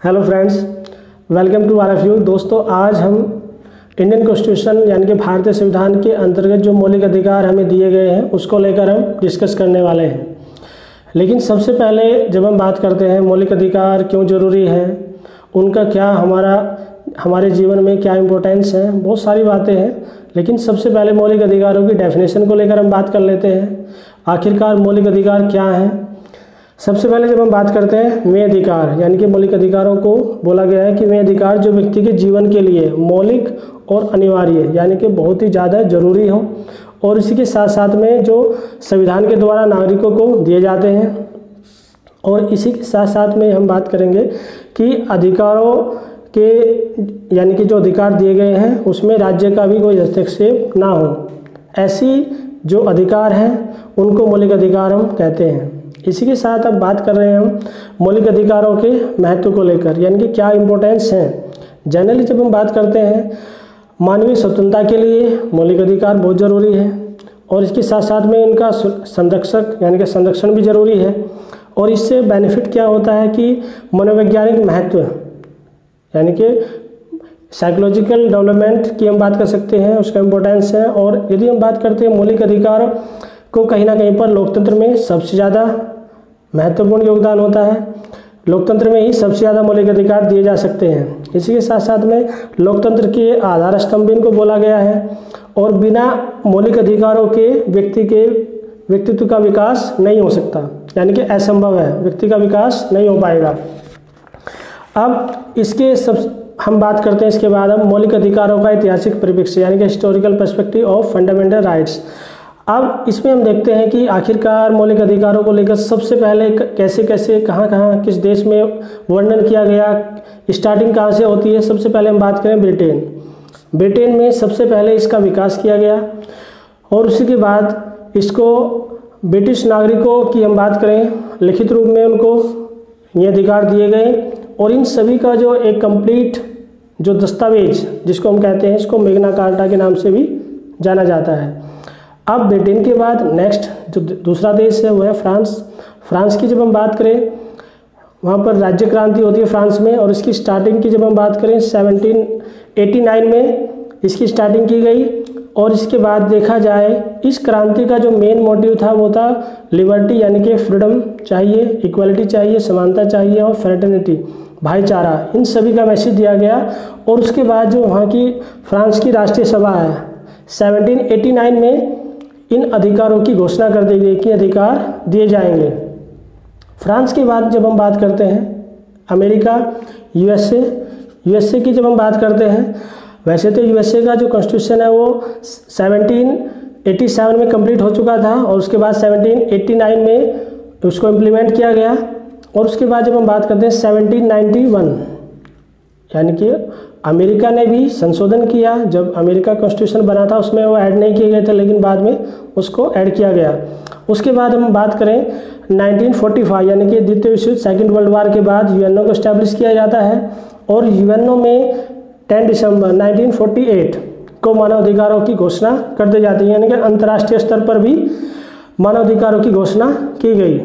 Hello friends, welcome to R F U. दोस्तों, आज हम इंडियन कॉन्स्टिट्यूशन यानी कि भारतीय संविधान के अंतर्गत जो मौलिक अधिकार हमें दिए गए हैं उसको लेकर हम डिस्कस करने वाले हैं। लेकिन सबसे पहले जब हम बात करते हैं मौलिक अधिकार क्यों ज़रूरी है, उनका क्या हमारे जीवन में क्या इम्पोर्टेंस है, बहुत सारी बातें हैं। लेकिन सबसे पहले मौलिक अधिकारों की डेफिनेशन को लेकर हम बात कर लेते हैं। आखिरकार मौलिक अधिकार क्या हैं। सबसे पहले जब हम बात करते हैं वे अधिकार यानी कि मौलिक अधिकारों को बोला गया है कि वे अधिकार जो व्यक्ति के जीवन के लिए मौलिक और अनिवार्य यानी कि बहुत ही ज़्यादा जरूरी हो और इसी के साथ साथ में जो संविधान के द्वारा नागरिकों को दिए जाते हैं। और इसी के साथ साथ में हम बात करेंगे कि अधिकारों के यानी कि जो अधिकार दिए गए हैं उसमें राज्य का भी कोई हस्तक्षेप ना हो, ऐसी जो अधिकार हैं उनको मौलिक अधिकार हम कहते हैं। इसी के साथ अब बात कर रहे हैं हम मौलिक अधिकारों के महत्व को लेकर यानी कि क्या इम्पोर्टेंस है। जनरली जब हम बात करते हैं मानवीय स्वतंत्रता के लिए मौलिक अधिकार बहुत ज़रूरी है और इसके साथ साथ में इनका संरक्षक यानी कि संरक्षण भी ज़रूरी है। और इससे बेनिफिट क्या होता है कि मनोवैज्ञानिक महत्व यानी कि साइकोलॉजिकल डेवलपमेंट की हम बात कर सकते हैं, उसका इम्पोर्टेंस है। और यदि हम बात करते हैं मौलिक अधिकार को कहीं ना कहीं पर लोकतंत्र में सबसे ज़्यादा महत्वपूर्ण योगदान होता है। लोकतंत्र में ही सबसे ज़्यादा मौलिक अधिकार दिए जा सकते हैं। इसी के साथ साथ में लोकतंत्र के आधार स्तंभ इनको बोला गया है और बिना मौलिक अधिकारों के व्यक्तित्व का विकास नहीं हो सकता, यानी कि असंभव है, व्यक्ति का विकास नहीं हो पाएगा। अब इसके हम बात करते हैं इसके बाद हम मौलिक अधिकारों का ऐतिहासिक परिप्रेक्ष्य यानी कि historical perspective of fundamental rights. अब इसमें हम देखते हैं कि आखिरकार मौलिक अधिकारों को लेकर सबसे पहले कैसे कैसे कहाँ किस देश में वर्णन किया गया, स्टार्टिंग कहाँ से होती है। सबसे पहले हम बात करें ब्रिटेन में सबसे पहले इसका विकास किया गया और उसी के बाद इसको ब्रिटिश नागरिकों की हम बात करें लिखित रूप में उनको ये अधिकार दिए गए और इन सभी का जो एक कंप्लीट जो दस्तावेज जिसको हम कहते हैं इसको मैग्ना कार्टा के नाम से भी जाना जाता है। अब ब्रिटेन के बाद नेक्स्ट जो दूसरा देश है वो है फ्रांस की जब हम बात करें वहाँ पर राज्य क्रांति होती है फ्रांस में और इसकी स्टार्टिंग की जब हम बात करें 1789 में इसकी स्टार्टिंग की गई। और इसके बाद देखा जाए इस क्रांति का जो मेन मोटिव था वो था लिबर्टी यानी कि फ्रीडम चाहिए, इक्वलिटी चाहिए, समानता चाहिए और फ्रेटर्निटी भाईचारा, इन सभी का मैसेज दिया गया। और उसके बाद जो वहाँ की फ्रांस की राष्ट्रीय सभा है 1789 में इन अधिकारों की घोषणा कर दी गई कि अधिकार दिए जाएंगे। फ्रांस के बाद जब हम बात करते हैं अमेरिका, यूएसए की जब हम बात करते हैं, वैसे तो यूएसए का जो कॉन्स्टिट्यूशन है वो 1787 में कंप्लीट हो चुका था और उसके बाद 1789 में उसको इम्प्लीमेंट किया गया। और उसके बाद जब हम बात करते हैं 1791 यानी कि अमेरिका ने भी संशोधन किया। जब अमेरिका कॉन्स्टिट्यूशन बना था उसमें वो ऐड नहीं किए गए थे लेकिन बाद में उसको ऐड किया गया। उसके बाद हम बात करें 1945 यानी कि द्वितीय विश्व सेकेंड वर्ल्ड वार के बाद यूएनओ को एस्टैब्लिश किया जाता है और यूएनओ में 10 दिसंबर 1948 को मानव अधिकारों की घोषणा कर दी जाती है, यानी कि अंतर्राष्ट्रीय स्तर पर भी मानव अधिकारों की घोषणा की गई।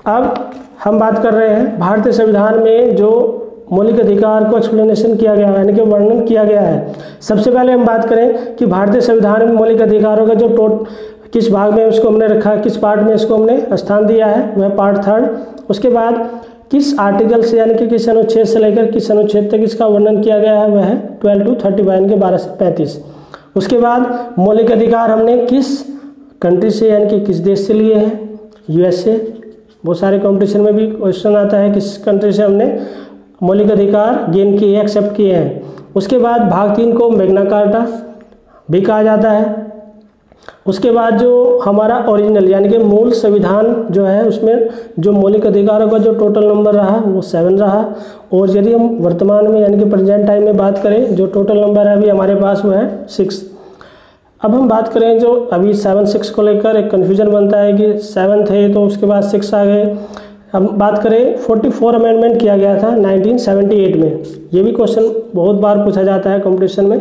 अब हम बात कर रहे हैं भारतीय संविधान में जो मौलिक अधिकार को एक्सप्लेनेशन किया गया है यानी कि वर्णन किया गया है। सबसे पहले हम बात करें कि भारतीय संविधान में मौलिक अधिकारों का जो किस भाग में उसको हमने रखा, किस पार्ट में इसको हमने स्थान दिया है, वह पार्ट 3। उसके बाद किस आर्टिकल से यानी कि किस अनुच्छेद से लेकर किस अनुच्छेद तक इसका वर्णन किया गया है, वह है 12 to 35 यानी कि 12 से 35। उसके बाद मौलिक अधिकार हमने किस कंट्री से यानी कि किस देश से लिए हैं, यूएसए। बहुत सारे कॉम्पिटिशन में भी क्वेश्चन आता है किस कंट्री से हमने मौलिक अधिकार गेन किए, एक्सेप्ट किए हैं। उसके बाद भाग 3 को मैग्ना कार्टा भी कहा जाता है। उसके बाद जो हमारा ओरिजिनल यानी कि मूल संविधान जो है उसमें जो मौलिक अधिकारों का जो टोटल नंबर रहा वो 7 रहा। और यदि हम वर्तमान में यानी कि प्रेजेंट टाइम में बात करें जो टोटल नंबर है अभी हमारे पास वो है 6। अब हम बात करें जो अभी 7-6 को लेकर एक कन्फ्यूजन बनता है कि 7 थे तो उसके बाद 6 आ गए। हम बात करें 44 अमेंडमेंट किया गया था 1978 में, ये भी क्वेश्चन बहुत बार पूछा जाता है कंपटीशन में।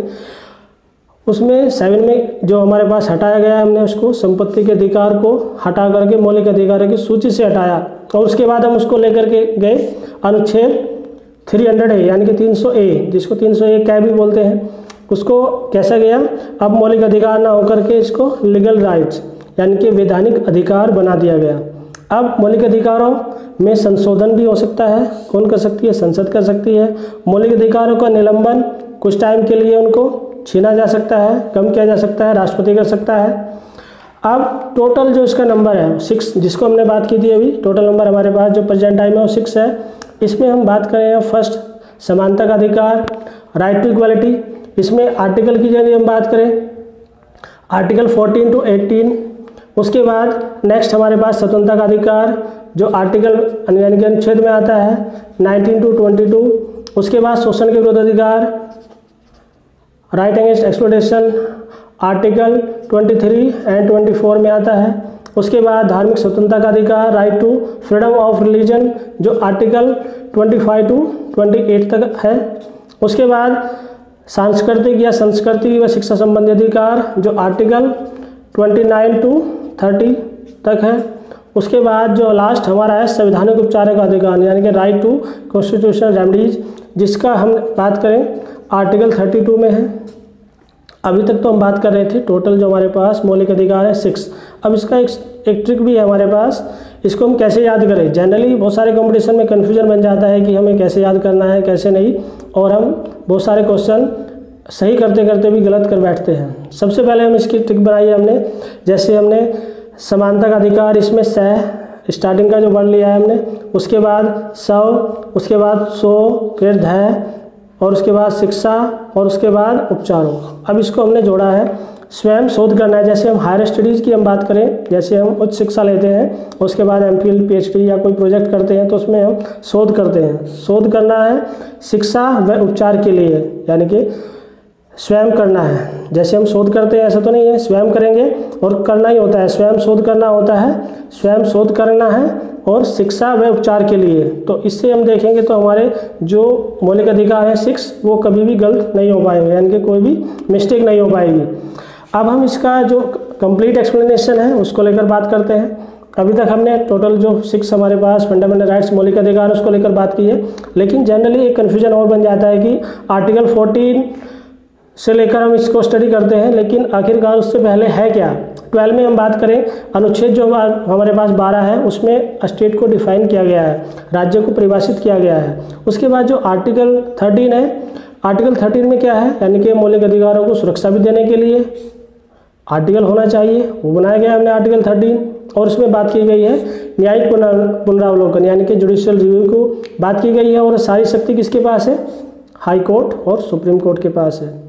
उसमें 7 में जो हमारे पास हटाया गया है, हमने उसको संपत्ति के अधिकार को हटा करके मौलिक अधिकारों की सूची से हटाया और उसके बाद हम उसको लेकर के गए अनुच्छेद 300A यानी कि 300A, जिसको 300A क्या भी बोलते हैं, उसको कैसा गया, अब मौलिक अधिकार ना होकर के इसको लीगल राइट्स यानी कि वैधानिक अधिकार बना दिया गया। अब मौलिक अधिकारों में संशोधन भी हो सकता है, कौन कर सकती है, संसद कर सकती है। मौलिक अधिकारों का निलंबन कुछ टाइम के लिए उनको छीना जा सकता है, कम किया जा सकता है, राष्ट्रपति कर सकता है। अब टोटल जो इसका नंबर है 6, जिसको हमने बात की थी अभी, टोटल नंबर हमारे पास जो प्रेजेंट टाइम है वो 6 है। इसमें हम बात करें फर्स्ट समानता का अधिकार, राइट टू इक्वालिटी। इसमें आर्टिकल की यदि हम बात करें आर्टिकल 14 to 18, उसके बाद नेक्स्ट हमारे पास स्वतंत्रता का अधिकार जो आर्टिकल यानी कि अनुच्छेद में आता है 19 to 22। उसके बाद शोषण के विरुद्ध अधिकार, right against exploitation article 23 and 24 में आता है। उसके बाद धार्मिक स्वतंत्रता का अधिकार, right to freedom of religion जो आर्टिकल 25 to 28 तक है। उसके बाद सांस्कृतिक या संस्कृति व शिक्षा संबंधी अधिकार जो आर्टिकल 29 to 30 तक है। उसके बाद जो लास्ट हमारा है संवैधानिक उपचारों का अधिकार यानी कि राइट टू कॉन्स्टिट्यूशनल रेमेडीज, जिसका हम बात करें आर्टिकल 32 में है। अभी तक तो हम बात कर रहे थे टोटल जो हमारे पास मौलिक अधिकार है 6। अब इसका एक ट्रिक भी है हमारे पास, इसको हम कैसे याद करें। जनरली बहुत सारे कंपटीशन में कन्फ्यूजन बन जाता है कि हमें कैसे याद करना है कैसे नहीं, और हम बहुत सारे क्वेश्चन सही करते करते भी गलत कर बैठते हैं। सबसे पहले हम इसकी ट्रिक बनाई है हमने, जैसे हमने समानता का अधिकार, इसमें सह स्टार्टिंग का जो वर्ड लिया है हमने, उसके बाद 100, उसके बाद 100 फिर है, और उसके बाद शिक्षा, और उसके बाद उपचारों। अब इसको हमने जोड़ा है, स्वयं शोध करना है। जैसे हम हायर स्टडीज़ की हम बात करें, जैसे हम उच्च शिक्षा लेते हैं उसके बाद MPhil PhD या कोई प्रोजेक्ट करते हैं तो उसमें हम शोध करते हैं। शोध करना है शिक्षा व उपचार के लिए यानी कि स्वयं करना है। जैसे हम शोध करते हैं ऐसा तो नहीं है, स्वयं करेंगे और करना ही होता है, स्वयं शोध करना होता है, स्वयं शोध करना है और शिक्षा व उपचार के लिए। तो इससे हम देखेंगे तो हमारे जो मौलिक अधिकार है 6 वो कभी भी गलत नहीं हो पाएंगे यानी कि कोई भी मिस्टेक नहीं हो पाएगी। अब हम इसका जो कंप्लीट एक्सप्लेनेशन है उसको लेकर बात करते हैं। अभी तक हमने टोटल जो 6 हमारे पास फंडामेंटल राइट्स मौलिक अधिकार उसको लेकर बात की है, लेकिन जनरली एक कन्फ्यूजन और बन जाता है कि आर्टिकल 14 से लेकर हम इसको स्टडी करते हैं, लेकिन आखिरकार उससे पहले है क्या। 12 में हम बात करें अनुच्छेद जो हमारे पास 12 है उसमें स्टेट को डिफाइन किया गया है, राज्य को परिभाषित किया गया है। उसके बाद जो आर्टिकल 13 है, आर्टिकल 13 में क्या है यानी कि मौलिक अधिकारों को सुरक्षा भी देने के लिए आर्टिकल होना चाहिए, वो बनाया गया हमने आर्टिकल 13। और उसमें बात की गई है न्यायिक पुनरावलोकन यानी कि जुडिशियल रिव्यू को बात की गई है, और सारी शक्ति किसके पास है, हाई कोर्ट और सुप्रीम कोर्ट के पास है।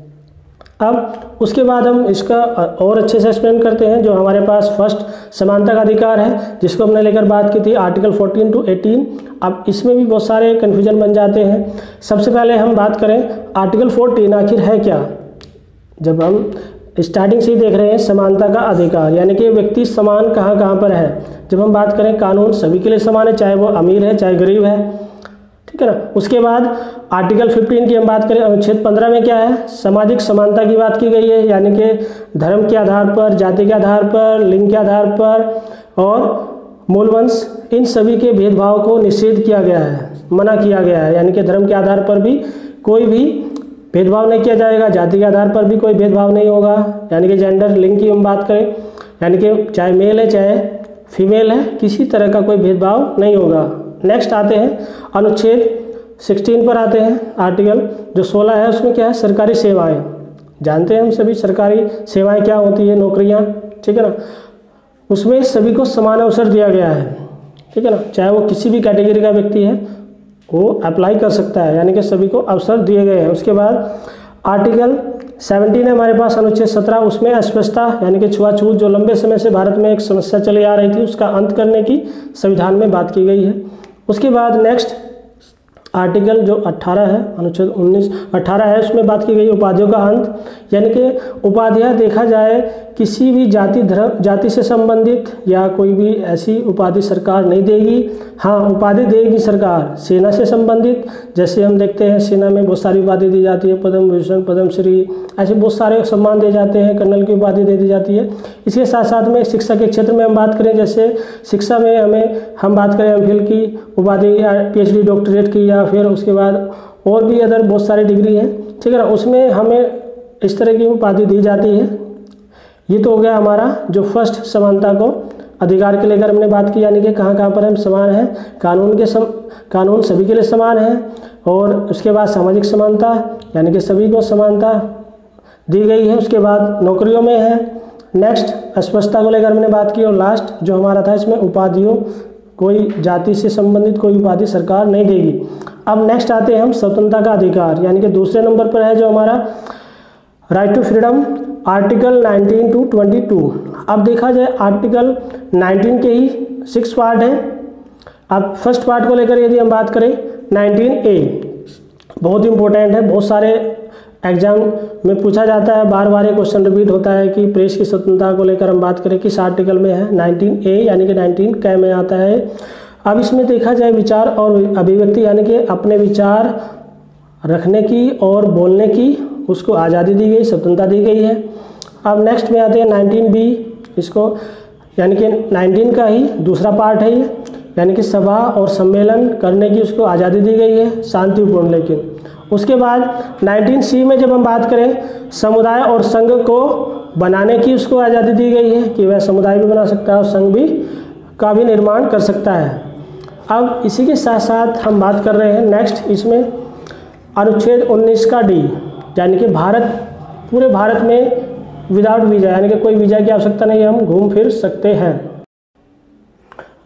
अब उसके बाद हम इसका और अच्छे से एक्सप्लेन करते हैं। जो हमारे पास फर्स्ट समानता का अधिकार है जिसको हमने लेकर बात की थी आर्टिकल 14 to 18। अब इसमें भी बहुत सारे कन्फ्यूजन बन जाते हैं। सबसे पहले हम बात करें आर्टिकल 14 आखिर है क्या। जब हम स्टार्टिंग से ही देख रहे हैं समानता का अधिकार यानी कि व्यक्ति समान कहाँ कहाँ पर है। जब हम बात करें कानून सभी के लिए समान है, चाहे वो अमीर है चाहे गरीब है, ठीक है ना। उसके बाद आर्टिकल 15 की हम बात करें, अनुच्छेद 15 में क्या है, सामाजिक समानता की बात की गई है यानी कि धर्म के आधार पर, जाति के आधार पर, लिंग के आधार पर और मूलवंश, इन सभी के भेदभाव को निषेध किया गया है, मना किया गया है। यानी कि धर्म के आधार पर भी कोई भी भेदभाव नहीं किया जाएगा, जाति के आधार पर भी कोई भेदभाव नहीं होगा। यानी कि जेंडर, लिंग की हम बात करें यानी कि चाहे मेल है चाहे फीमेल है, किसी तरह का कोई भेदभाव नहीं होगा। नेक्स्ट आते हैं अनुच्छेद 16 पर आते हैं। आर्टिकल जो 16 है उसमें क्या है, सरकारी सेवाएं। जानते हैं हम सभी सरकारी सेवाएं क्या होती है, नौकरियां, ठीक है ना। उसमें सभी को समान अवसर दिया गया है, ठीक है ना। चाहे वो किसी भी कैटेगरी का व्यक्ति है वो अप्लाई कर सकता है, यानी कि सभी को अवसर दिए गए हैं। उसके बाद आर्टिकल 17 है हमारे पास, अनुच्छेद 17, उसमें अस्पृश्यता यानी कि छुआछूत जो लंबे समय से भारत में एक समस्या चली आ रही थी उसका अंत करने की संविधान में बात की गई है। उसके बाद नेक्स्ट आर्टिकल जो 18 है, अनुच्छेद 18 है, उसमें बात की गई उपाधियों का अंत यानी कि उपाधियाँ देखा जाए किसी भी जाति से संबंधित या कोई भी ऐसी उपाधि सरकार नहीं देगी। हाँ, उपाधि देगी सरकार सेना से संबंधित, जैसे हम देखते हैं सेना में बहुत सारी उपाधि दी जाती है, पद्म भूषण, पद्मश्री, ऐसे बहुत सारे सम्मान दिए जाते हैं, कर्नल की उपाधि दे दी जाती है। इसके साथ साथ में शिक्षा के क्षेत्र में हम बात करें, जैसे शिक्षा में हम बात करें एमफिल की उपाधि या PhD डॉक्टरेट की, या फिर उसके बाद और भी अदर बहुत सारी डिग्री हैं, ठीक है ना, उसमें हमें इस तरह की उपाधि दी जाती है। ये तो हो गया हमारा जो फर्स्ट समानता को अधिकार के लेकर हमने बात की, यानी कि कहाँ पर हम समान हैं, कानून सभी के लिए समान है। और उसके बाद सामाजिक समानता, यानी कि सभी को समानता दी गई है। उसके बाद नौकरियों में है। नेक्स्ट अस्पष्टता को लेकर हमने बात की। और लास्ट जो हमारा था इसमें उपाधियों, कोई जाति से संबंधित कोई उपाधि सरकार नहीं देगी। अब नेक्स्ट आते हैं हम स्वतंत्रता का अधिकार, यानी कि दूसरे नंबर पर है जो हमारा right to freedom, article 19 to 22। अब देखा जाए आर्टिकल 19 के ही 6 पार्ट हैं। अब फर्स्ट पार्ट को लेकर यदि हम बात करें 19A, बहुत इंपॉर्टेंट है, बहुत सारे एग्जाम में पूछा जाता है, बार बार ये क्वेश्चन रिपीट होता है कि प्रेस की स्वतंत्रता को लेकर हम बात करें किस आर्टिकल में है। 19A यानी कि 19 क में आता है। अब इसमें देखा जाए विचार और अभिव्यक्ति, यानी कि अपने विचार रखने की और बोलने की उसको आज़ादी दी गई, स्वतंत्रता दी गई है। अब नेक्स्ट में आते हैं 19B, इसको यानी कि 19 का ही दूसरा पार्ट है ये, यानी कि सभा और सम्मेलन करने की उसको आज़ादी दी गई है, शांतिपूर्ण। लेकिन उसके बाद 19C में जब हम बात करें समुदाय और संघ को बनाने की उसको आज़ादी दी गई है कि वह समुदाय भी बना सकता है और संघ भी का भी निर्माण कर सकता है। अब इसी के साथ साथ हम बात कर रहे हैं नेक्स्ट, इसमें अनुच्छेद 19 का D, यानी कि पूरे भारत में विदाउट वीज़ा, यानी कि कोई वीज़ा की आवश्यकता नहीं है, हम घूम फिर सकते हैं।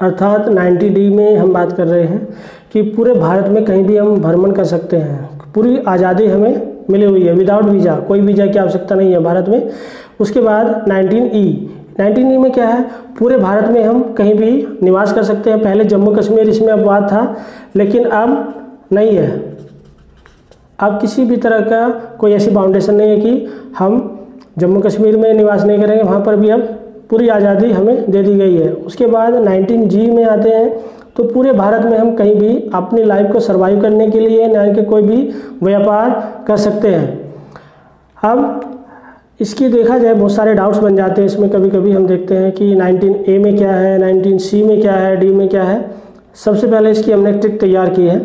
अर्थात 90D में हम बात कर रहे हैं कि पूरे भारत में कहीं भी हम भ्रमण कर सकते हैं, पूरी आज़ादी हमें मिली हुई है, विदाउट वीज़ा, कोई वीज़ा की आवश्यकता नहीं है भारत में। उसके बाद 19E में क्या है, पूरे भारत में हम कहीं भी निवास कर सकते हैं। पहले जम्मू कश्मीर इसमें अपवाद था, लेकिन अब नहीं है। अब किसी भी तरह का कोई ऐसी बाउंडेशन नहीं है कि हम जम्मू कश्मीर में निवास नहीं करेंगे, वहाँ पर भी अब पूरी आज़ादी हमें दे दी गई है। उसके बाद 19G में आते हैं, तो पूरे भारत में हम कहीं भी अपनी लाइफ को सर्वाइव करने के लिए यानी कि कोई भी व्यापार कर सकते हैं। अब इसकी देखा जाए बहुत सारे डाउट्स बन जाते हैं इसमें, कभी कभी हम देखते हैं कि 19A में क्या है, 19C में क्या है, D में क्या है। सबसे पहले इसकी हमने ट्रिक तैयार की है।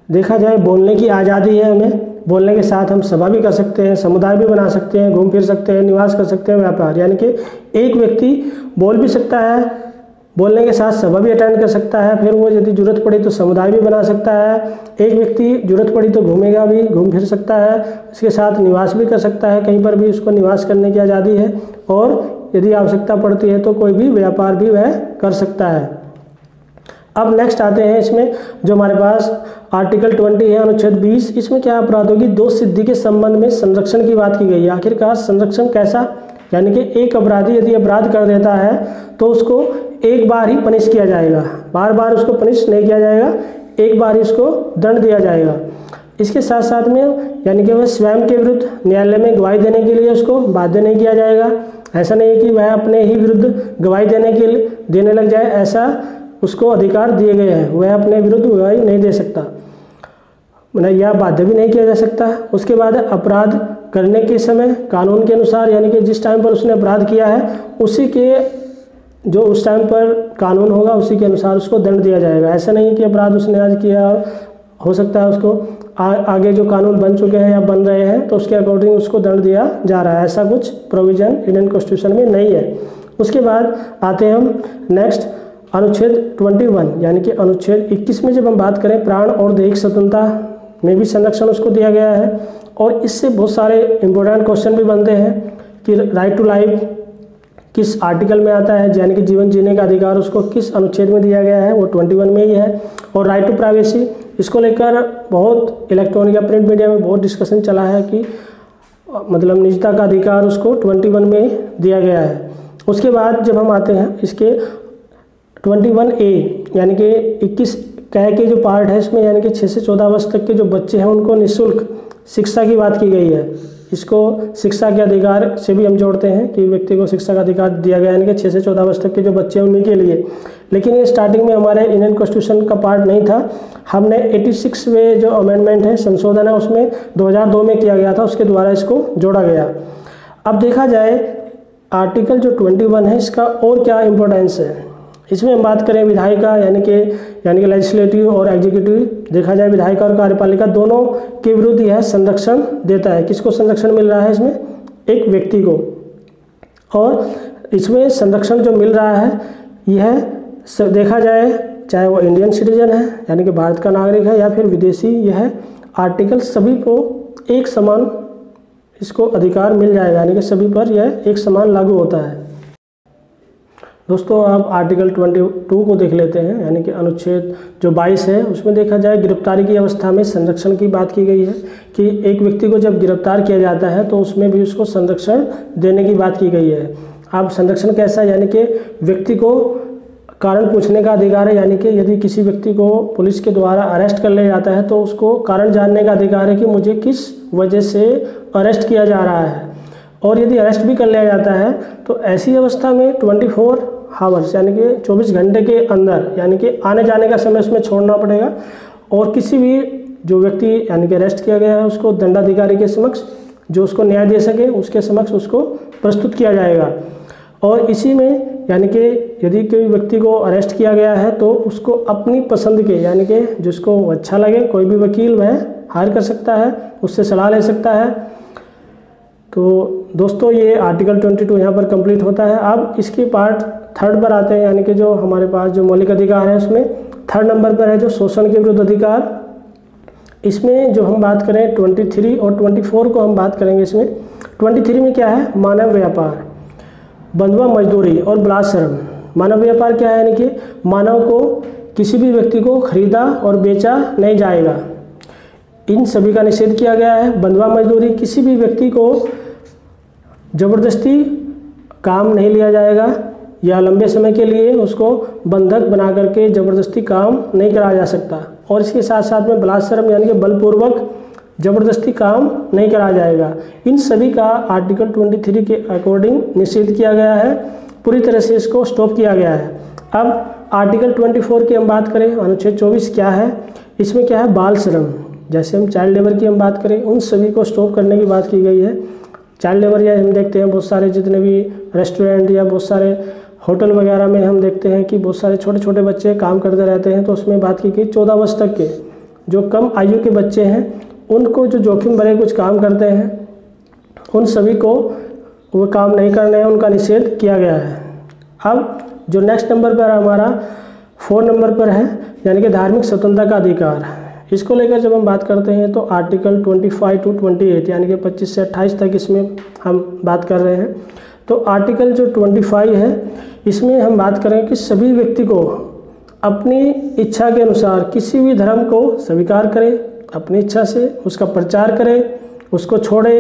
देखा जाए बोलने की आज़ादी है, हमें बोलने के साथ हम सभा भी कर सकते हैं, समुदाय भी बना सकते हैं, घूम फिर सकते हैं, निवास कर सकते हैं, व्यापार, यानी कि एक व्यक्ति बोल भी सकता है, बोलने के साथ सभा भी अटेंड कर सकता है, फिर वो यदि जरूरत पड़ी तो समुदाय भी बना सकता है। एक व्यक्ति जरूरत पड़ी तो घूमेगा भी, घूम फिर सकता है, इसके साथ निवास भी कर सकता है, कहीं पर भी उसको निवास करने की आज़ादी है। और यदि आवश्यकता पड़ती है तो कोई भी व्यापार भी वह कर सकता है। अब नेक्स्ट आते हैं इसमें जो हमारे पास आर्टिकल 20 है, अनुच्छेद 20। इसमें क्या अपराधों की 2 सिद्धि के संबंध में संरक्षण की बात की गई है। आखिरकार संरक्षण कैसा, यानी कि एक अपराधी यदि अपराध कर देता है तो उसको एक बार ही पनिश किया जाएगा, बार बार उसको पनिश नहीं किया जाएगा, एक बार ही उसको दंड दिया जाएगा। इसके साथ साथ में यानी कि वह स्वयं के विरुद्ध न्यायालय में गवाही देने के लिए उसको बाध्य नहीं किया जाएगा। ऐसा नहीं है कि वह अपने ही विरुद्ध गवाही देने लग जाए, ऐसा उसको अधिकार दिए गए हैं, वह अपने विरुद्ध गवाही नहीं दे सकता, मतलब यह बाध्य भी नहीं किया जा सकता। उसके बाद अपराध करने के समय कानून के अनुसार, यानी कि जिस टाइम पर उसने अपराध किया है उसी के जो उस टाइम पर कानून होगा उसी के अनुसार उसको दंड दिया जाएगा। ऐसा नहीं है कि अपराध उसने आज किया और हो सकता है उसको आगे जो कानून बन चुके हैं या बन रहे हैं तो उसके अकॉर्डिंग उसको दंड दिया जा रहा है, ऐसा कुछ प्रोविजन इंडियन कॉन्स्टिट्यूशन में नहीं है। उसके बाद आते हैं हम नेक्स्ट अनुच्छेद 21 यानी कि अनुच्छेद 21 में जब हम बात करें प्राण और दैहिक स्वतंत्रता में भी संरक्षण उसको दिया गया है। और इससे बहुत सारे इंपॉर्टेंट क्वेश्चन भी बनते हैं कि राइट टू लाइफ किस आर्टिकल में आता है, यानी कि जीवन जीने का अधिकार उसको किस अनुच्छेद में दिया गया है, वो 21 में ही है। और राइट टू प्राइवेसी, इसको लेकर बहुत इलेक्ट्रॉनिक या प्रिंट मीडिया में बहुत डिस्कशन चला है कि मतलब निजता का अधिकार उसको 21 में दिया गया है। उसके बाद जब हम आते हैं इसके 21A यानी कि 21 कह के जो पार्ट है इसमें, यानी कि 6 से 14 वर्ष तक के जो बच्चे हैं उनको निःशुल्क शिक्षा की बात की गई है। इसको शिक्षा के अधिकार से भी हम जोड़ते हैं कि व्यक्ति को शिक्षा का अधिकार दिया गया, यानी कि 6 से 14 वर्ष तक के जो बच्चे हैं उन्हीं के लिए। लेकिन ये स्टार्टिंग में हमारे इंडियन कॉन्स्टिट्यूशन का पार्ट नहीं था। हमने 86वें जो अमेंडमेंट है, संशोधन है, उसमें 2002 में किया गया था, उसके द्वारा इसको जोड़ा गया। अब देखा जाए आर्टिकल जो 21 है इसका और क्या इम्पोर्टेंस है। इसमें हम बात करें विधायिका यानी कि लेजिस्लेटिव और एग्जीक्यूटिव, देखा जाए विधायिका और कार्यपालिका दोनों के विरुद्ध यह संरक्षण देता है। किसको संरक्षण मिल रहा है इसमें? एक व्यक्ति को। और इसमें संरक्षण जो मिल रहा है यह देखा जाए चाहे वो इंडियन सिटीजन है यानी कि भारत का नागरिक है या फिर विदेशी, यह आर्टिकल सभी को एक समान इसको अधिकार मिल जाएगा, यानी कि सभी पर यह एक समान लागू होता है। दोस्तों आप आर्टिकल 22 को देख लेते हैं, यानी कि अनुच्छेद जो 22 है उसमें देखा जाए गिरफ्तारी की अवस्था में संरक्षण की बात की गई है कि एक व्यक्ति को जब गिरफ्तार किया जाता है तो उसमें भी उसको संरक्षण देने की बात की गई है। अब संरक्षण कैसा है, यानी कि व्यक्ति को कारण पूछने का अधिकार है, यानी कि यदि किसी व्यक्ति को पुलिस के द्वारा अरेस्ट कर लिया जाता है तो उसको कारण जानने का अधिकार है कि मुझे किस वजह से अरेस्ट किया जा रहा है। और यदि अरेस्ट भी कर लिया जाता है तो ऐसी अवस्था में 24 आवर्स यानी कि 24 घंटे के अंदर, यानी कि आने जाने का समय उसमें छोड़ना पड़ेगा और किसी भी जो व्यक्ति यानी कि अरेस्ट किया गया है उसको दंडाधिकारी के समक्ष जो उसको न्याय दे सके उसके समक्ष उसको प्रस्तुत किया जाएगा। और इसी में यानी कि यदि कोई व्यक्ति को अरेस्ट किया गया है तो उसको अपनी पसंद के यानी कि जिसको अच्छा लगे कोई भी वकील वह हायर कर सकता है, उससे सलाह ले सकता है। तो दोस्तों ये आर्टिकल 22 यहाँ पर कंप्लीट होता है। अब इसके पार्ट 3 पर आते हैं, यानी कि जो हमारे पास जो मौलिक अधिकार है उसमें 3rd नंबर पर है जो शोषण के विरुद्ध अधिकार। इसमें जो हम बात करें 23 और 24 को हम बात करेंगे। इसमें 23 में क्या है? मानव व्यापार, बंधुआ मजदूरी और बलात्सर्म। मानव व्यापार क्या है? यानी कि मानव को किसी भी व्यक्ति को खरीदा और बेचा नहीं जाएगा, इन सभी का निषेध किया गया है। बंधुआ मजदूरी, किसी भी व्यक्ति को ज़बरदस्ती काम नहीं लिया जाएगा या लंबे समय के लिए उसको बंधक बना करके ज़बरदस्ती काम नहीं कराया जा सकता। और इसके साथ साथ में बलात्सर्म यानी कि बलपूर्वक ज़बरदस्ती काम नहीं कराया जाएगा। इन सभी का आर्टिकल 23 के अकॉर्डिंग निषेध किया गया है, पूरी तरह से इसको स्टॉप किया गया है। अब आर्टिकल 24 की हम बात करें, अनुच्छेद 24 क्या है? इसमें क्या है? बाल श्रम, जैसे हम चाइल्ड लेबर की हम बात करें उन सभी को स्टॉप करने की बात की गई है। चाइल्ड लेबर या हम देखते हैं बहुत सारे जितने भी रेस्टोरेंट या बहुत सारे होटल वगैरह में हम देखते हैं कि बहुत सारे छोटे छोटे बच्चे काम करते रहते हैं, तो उसमें बात की गई 14 वर्ष तक के जो कम आयु के बच्चे हैं उनको जो जोखिम भरे कुछ काम करते हैं उन सभी को वो काम नहीं करने हैं, उनका निषेध किया गया है। अब जो नेक्स्ट नंबर पर हमारा 4 नंबर पर है यानी कि धार्मिक स्वतंत्रता का अधिकार, इसको लेकर जब हम बात करते हैं तो आर्टिकल 25 to 28 यानी कि 25 से 28 तक इसमें हम बात कर रहे हैं। तो आर्टिकल जो 25 है इसमें हम बात करें कि सभी व्यक्ति को अपनी इच्छा के अनुसार किसी भी धर्म को स्वीकार करे, अपनी इच्छा से उसका प्रचार करे, उसको छोड़े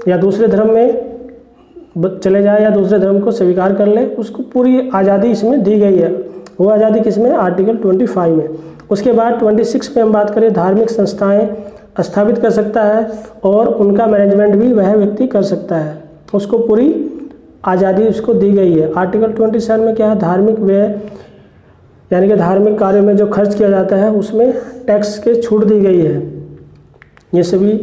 या दूसरे धर्म में चले जाए या दूसरे धर्म को स्वीकार कर ले, उसको पूरी आज़ादी इसमें दी गई है। वो आज़ादी किसमें? आर्टिकल 25 में। उसके बाद 26 में हम बात करें धार्मिक संस्थाएं स्थापित कर सकता है और उनका मैनेजमेंट भी वह व्यक्ति कर सकता है, उसको पूरी आज़ादी उसको दी गई है। आर्टिकल 27 में क्या है? धार्मिक व्यय यानी कि धार्मिक कार्यों में जो खर्च किया जाता है उसमें टैक्स के छूट दी गई है, ये सभी।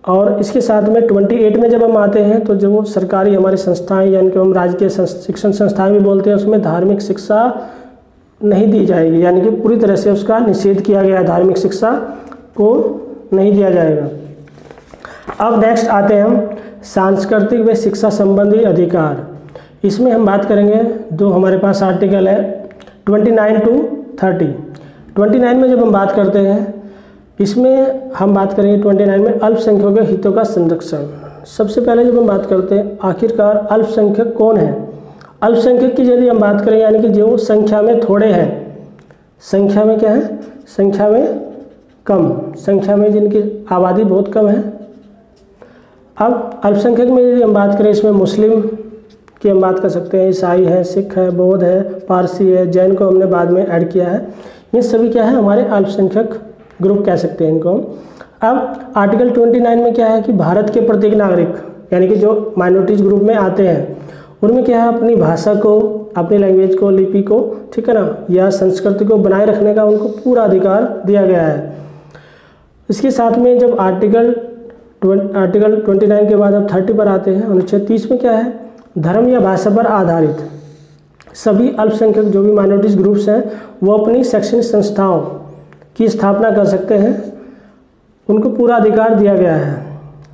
और इसके साथ में 28 में जब हम आते हैं तो जो सरकारी हमारी संस्थाएं यानी कि हम राजकीय शिक्षण संस्थाएं भी बोलते हैं, उसमें धार्मिक शिक्षा नहीं दी जाएगी, यानी कि पूरी तरह से उसका निषेध किया गया है, धार्मिक शिक्षा को नहीं दिया जाएगा। अब नेक्स्ट आते हैं हम सांस्कृतिक व शिक्षा संबंधी अधिकार। इसमें हम बात करेंगे जो हमारे पास आर्टिकल है 29 to 30। 29 में जब हम बात करते हैं इसमें हम बात करेंगे 29 में अल्पसंख्यकों के हितों का संरक्षण। सबसे पहले जब हम बात करते हैं आखिरकार अल्पसंख्यक कौन है? अल्पसंख्यक की यदि हम बात करें यानी कि जो संख्या में थोड़े हैं, संख्या में क्या है? संख्या में कम, संख्या में जिनकी आबादी बहुत कम है। अब अल्पसंख्यक में यदि हम बात करें इसमें मुस्लिम की हम बात कर सकते हैं, ईसाई है, सिख है, बौद्ध है, पारसी है, जैन को हमने बाद में ऐड किया है। ये सभी क्या है? हमारे अल्पसंख्यक ग्रुप कह सकते हैं इनको हम। अब आर्टिकल 29 में क्या है कि भारत के प्रत्येक नागरिक यानी कि जो माइनॉरिटीज ग्रुप में आते हैं उनमें क्या है अपनी भाषा को, अपनी लैंग्वेज को, लिपि को, ठीक है ना, या संस्कृति को बनाए रखने का उनको पूरा अधिकार दिया गया है। इसके साथ में जब आर्टिकल 29 के बाद अब 30 पर आते हैं, अनुच्छेद 30 में क्या है, धर्म या भाषा पर आधारित सभी अल्पसंख्यक जो भी माइनॉरिटीज ग्रुप्स हैं वो अपनी शैक्षणिक संस्थाओं की स्थापना कर सकते हैं, उनको पूरा अधिकार दिया गया है।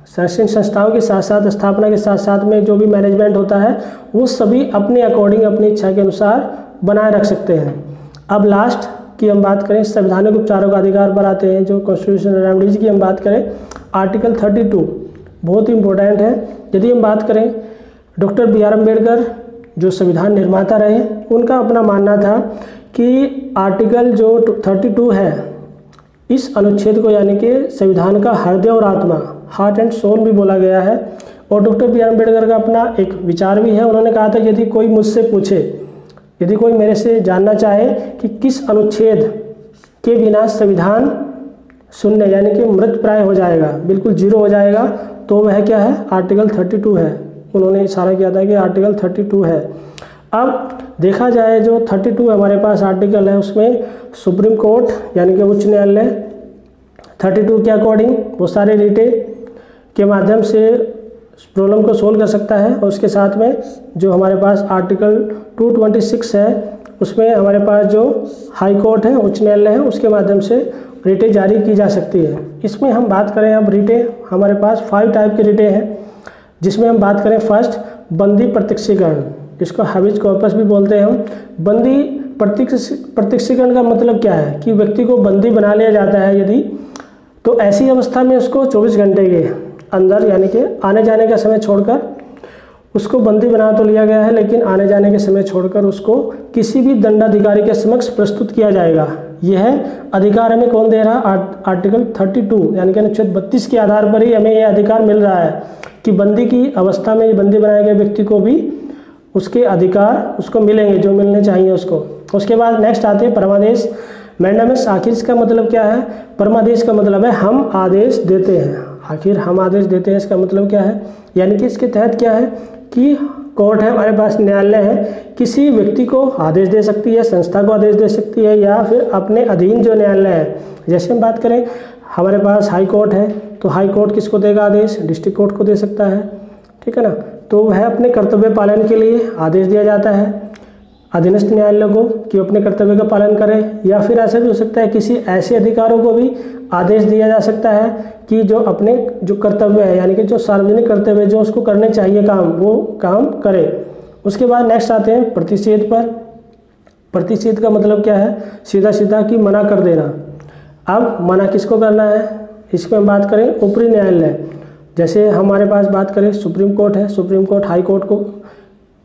शैक्षणिक संस्थाओं के साथ साथ स्थापना के साथ साथ में जो भी मैनेजमेंट होता है वो सभी अपने अकॉर्डिंग अपनी इच्छा के अनुसार बनाए रख सकते हैं। अब लास्ट की हम बात करें संवैधानिक उपचारों का अधिकार पर आते हैं, जो कॉन्स्टिट्यूशनल रेमेडीज की हम बात करें, आर्टिकल 32 बहुत ही इंपॉर्टेंट है। यदि हम बात करें डॉक्टर बी आर अम्बेडकर जो संविधान निर्माता रहे, उनका अपना मानना था कि आर्टिकल जो 32 है इस अनुच्छेद को यानी कि संविधान का हृदय और आत्मा, हार्ट एंड सोल भी बोला गया है। और डॉक्टर बी आर अम्बेडकर का अपना एक विचार भी है, उन्होंने कहा था यदि कोई मुझसे पूछे, यदि कोई मेरे से जानना चाहे कि किस अनुच्छेद के बिना संविधान शून्य यानी कि मृत प्राय हो जाएगा, बिल्कुल जीरो हो जाएगा, तो वह क्या है, आर्टिकल 32 है। उन्होंने इशारा किया था कि आर्टिकल 32 है। अब देखा जाए जो 32 हमारे पास आर्टिकल है उसमें सुप्रीम कोर्ट यानी कि उच्च न्यायालय 32 के अकॉर्डिंग वो सारे रिटे के माध्यम से प्रॉब्लम को सोल्व कर सकता है। और उसके साथ में जो हमारे पास आर्टिकल 226 है उसमें हमारे पास जो हाई कोर्ट है, उच्च न्यायालय है, उसके माध्यम से रिटे जारी की जा सकती है। इसमें हम बात करें अब रिटे, हमारे पास 5 टाइप के रिटे हैं, जिसमें हम बात करें फर्स्ट बंदी प्रत्यक्षीकरण, जिसको हाबिस कॉर्पस भी बोलते हैं हम। बंदी प्रत्यक्षीकरण का मतलब क्या है कि व्यक्ति को बंदी बना लिया जाता है यदि, तो ऐसी अवस्था में उसको 24 घंटे के अंदर यानी कि आने जाने का समय छोड़कर उसको बंदी बना तो लिया गया है, लेकिन आने जाने के समय छोड़कर उसको किसी भी दंडाधिकारी के समक्ष प्रस्तुत किया जाएगा। यह अधिकार हमें कौन दे रहा है, आर्टिकल 32 यानी कि अनुच्छेद 32 के आधार पर ही हमें यह अधिकार मिल रहा है कि बंदी की अवस्था में बंदी बनाए गए व्यक्ति को भी उसके अधिकार उसको मिलेंगे जो मिलने चाहिए उसको। उसके बाद नेक्स्ट आते हैं परमादेश मैंडामस। आखिर इसका मतलब क्या है, परमादेश का मतलब है हम आदेश देते हैं। आखिर हम आदेश देते हैं इसका मतलब क्या है, यानी कि इसके तहत क्या है कि कोर्ट है हमारे पास, न्यायालय है, किसी व्यक्ति को आदेश दे सकती है, संस्था को आदेश दे सकती है, या फिर अपने अधीन जो न्यायालय है, जैसे हम बात करें हमारे पास हाई कोर्ट है, तो हाई कोर्ट किसको देगा आदेश, डिस्ट्रिक्ट कोर्ट को दे सकता है, ठीक है ना। तो वह अपने कर्तव्य पालन के लिए आदेश दिया जाता है अधीनस्थ न्यायालय को कि अपने कर्तव्य का पालन करें, या फिर ऐसा भी हो सकता है किसी ऐसे अधिकारों को भी आदेश दिया जा सकता है कि जो अपने जो कर्तव्य है यानी कि जो सार्वजनिक कर्तव्य जो उसको करने चाहिए काम, वो काम करे। उसके बाद नेक्स्ट आते हैं प्रतिषेध पर। प्रतिषेध का मतलब क्या है, सीधा सीधा कि मना कर देना। अब मना किसको करना है, इसमें हम बात करें ऊपरी न्यायालय, जैसे हमारे पास बात करें सुप्रीम कोर्ट है, सुप्रीम कोर्ट हाई कोर्ट को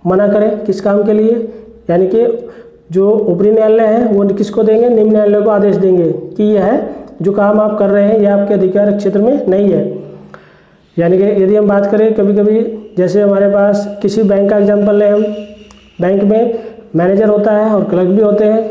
मना करें किस काम के लिए, यानी कि जो ऊपरी न्यायालय है वो किसको देंगे, निम्न न्यायालय को आदेश देंगे कि यह जो काम आप कर रहे हैं यह आपके अधिकार क्षेत्र में नहीं है। यानी कि यदि हम बात करें कभी कभी जैसे हमारे पास किसी बैंक का एग्जांपल लें हम, बैंक में मैनेजर होता है और क्लर्क भी होते हैं।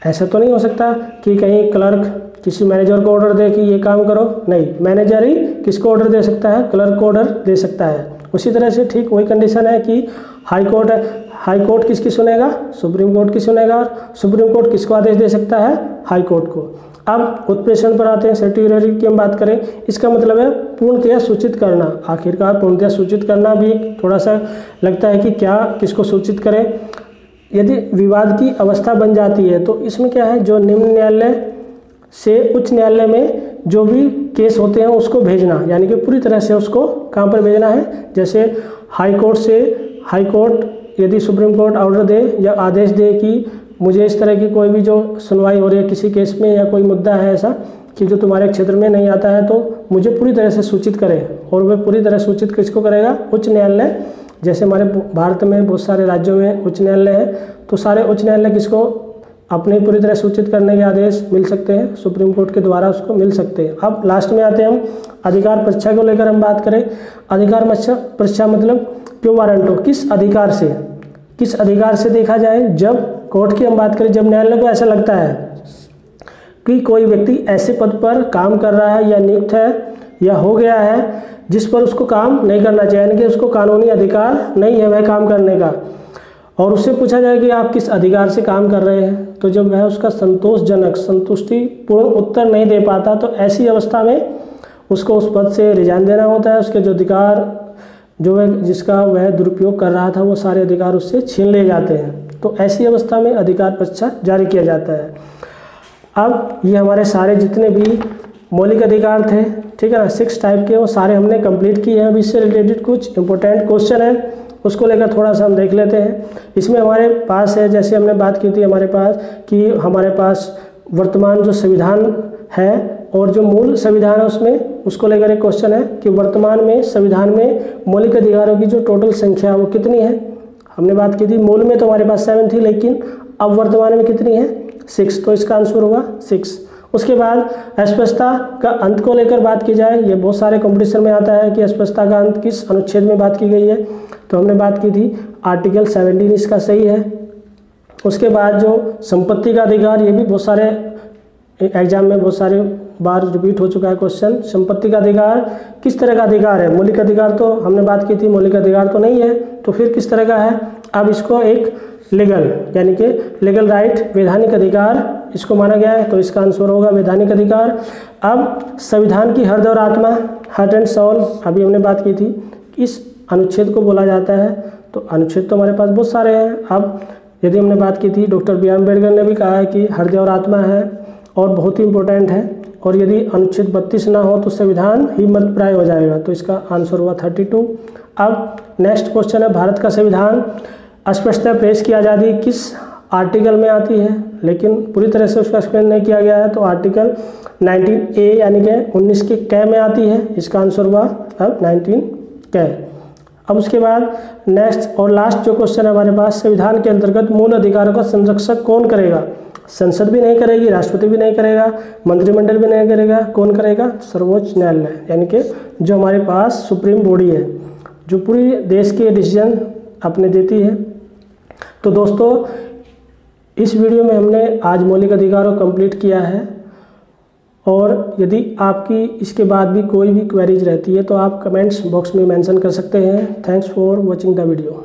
ऐसा तो नहीं हो सकता कि कहीं क्लर्क किसी मैनेजर को ऑर्डर दे कि ये काम करो, नहीं, मैनेजर ही किसको ऑर्डर दे सकता है, क्लर्क को ऑर्डर दे सकता है। उसी तरह से ठीक वही कंडीशन है कि हाई कोर्ट है, हाई कोर्ट किसकी सुनेगा, सुप्रीम कोर्ट की सुनेगा, और सुप्रीम कोर्ट किसको आदेश दे सकता है, हाई कोर्ट को। अब उत्प्रेषण पर आते हैं, सर्टिफिकेट की हम बात करें, इसका मतलब है पूर्णतया सूचित करना। आखिरकार पूर्णतया सूचित करना भी थोड़ा सा लगता है कि क्या किसको सूचित करें। यदि विवाद की अवस्था बन जाती है तो इसमें क्या है, जो निम्न न्यायालय से उच्च न्यायालय में जो भी केस होते हैं उसको भेजना, यानी कि पूरी तरह से उसको कहाँ पर भेजना है। जैसे हाई कोर्ट से हाई कोर्ट यदि सुप्रीम कोर्ट ऑर्डर दे या आदेश दे कि मुझे इस तरह की कोई भी जो सुनवाई हो रही है किसी केस में या कोई मुद्दा है ऐसा कि जो तुम्हारे क्षेत्र में नहीं आता है, तो मुझे पूरी तरह से सूचित करें, और वह पूरी तरह सूचित किसको करेगा, उच्च न्यायालय। जैसे हमारे भारत में बहुत सारे राज्यों में उच्च न्यायालय है, तो सारे उच्च न्यायालय किसको अपने पूरी तरह सूचित करने के आदेश मिल सकते हैं, सुप्रीम कोर्ट के द्वारा उसको मिल सकते हैं। अब लास्ट में आते हैं हम अधिकार परीक्षा को लेकर हम बात करें। अधिकार परीक्षा मतलब क्यों वारंटो, किस अधिकार से, किस अधिकार से देखा जाए, जब कोर्ट की हम बात करें, जब न्यायालय को ऐसा लगता है कि कोई व्यक्ति ऐसे पद पर काम कर रहा है या नियुक्त है या हो गया है जिस पर उसको काम नहीं करना चाहिए, यानी कि उसको कानूनी अधिकार नहीं है वह काम करने का, और उससे पूछा जाए कि आप किस अधिकार से काम कर रहे हैं, तो जब वह उसका संतोषजनक संतुष्टिपूर्ण उत्तर नहीं दे पाता तो ऐसी अवस्था में उसको उस पद से रिजाइन देना होता है। उसके जो अधिकार जो वह जिसका वह दुरुपयोग कर रहा था वो सारे अधिकार उससे छीन ले जाते हैं। तो ऐसी अवस्था में अधिकार पश्चात जारी किया जाता है। अब ये हमारे सारे जितने भी मौलिक अधिकार थे, ठीक है ना, 6 टाइप के, वो सारे हमने कंप्लीट किए हैं। अब इससे रिलेटेड कुछ इंपॉर्टेंट क्वेश्चन है, उसको लेकर थोड़ा सा हम देख लेते हैं। इसमें हमारे पास है, जैसे हमने बात की थी हमारे पास कि हमारे पास वर्तमान जो संविधान है और जो मूल संविधान है उसमें, उसको लेकर एक क्वेश्चन है कि वर्तमान में संविधान में मौलिक अधिकारों की जो टोटल संख्या है वो कितनी है। हमने बात की थी मूल में तो हमारे पास 7 थी, लेकिन अब वर्तमान में कितनी है, 6, तो इसका आंसर होगा 6। उसके बाद अस्पष्टता का अंत को लेकर बात की जाए, ये बहुत सारे कंपटीशन में आता है कि अस्पष्टता का अंत किस अनुच्छेद में बात की गई है, तो हमने बात की थी आर्टिकल 17 इसका सही है। उसके बाद जो संपत्ति का अधिकार, ये भी बहुत सारे एग्जाम में बहुत सारे बार रिपीट हो चुका है क्वेश्चन। संपत्ति का अधिकार किस तरह का अधिकार है, मौलिक अधिकार तो हमने बात की थी मौलिक अधिकार तो नहीं है, तो फिर किस तरह का है। अब इसको एक लीगल यानी कि लीगल राइट वैधानिक अधिकार इसको माना गया है, तो इसका आंसर होगा वैधानिक अधिकार। अब संविधान की हृदय और आत्मा, हार्ट एंड सोल, अभी हमने बात की थी, इस अनुच्छेद को बोला जाता है। तो अनुच्छेद तो हमारे पास बहुत सारे हैं। अब यदि हमने बात की थी, डॉक्टर बी आर अम्बेडकर ने भी कहा है कि हृदय और आत्मा है और बहुत ही इंपॉर्टेंट है, और यदि अनुच्छेद 32 ना हो तो संविधान ही मृतप्राय हो जाएगा, तो इसका आंसर हुआ 32। अब नेक्स्ट क्वेश्चन है, भारत का संविधान स्पष्टतः प्रेस की आज़ादी किस आर्टिकल में आती है, लेकिन पूरी तरह से उसका एक्सप्लेन नहीं किया गया है, तो आर्टिकल 19A यानी कि 19 के क में आती है, इसका आंसर हुआ अब 19 क। अब उसके बाद नेक्स्ट और लास्ट जो क्वेश्चन है हमारे पास, संविधान के अंतर्गत मूल अधिकारों का संरक्षण कौन करेगा। संसद भी नहीं करेगी, राष्ट्रपति भी नहीं करेगा, मंत्रिमंडल भी नहीं करेगा, कौन करेगा, सर्वोच्च न्यायालय, यानी कि जो हमारे पास सुप्रीम बॉडी है जो पूरी देश के डिसीजन अपने देती है। तो दोस्तों इस वीडियो में हमने आज मौलिक अधिकारों कंप्लीट किया है, और यदि आपकी इसके बाद भी कोई भी क्वेरीज रहती है तो आप कमेंट्स बॉक्स में मेंशन कर सकते हैं। Thanks for watching the video.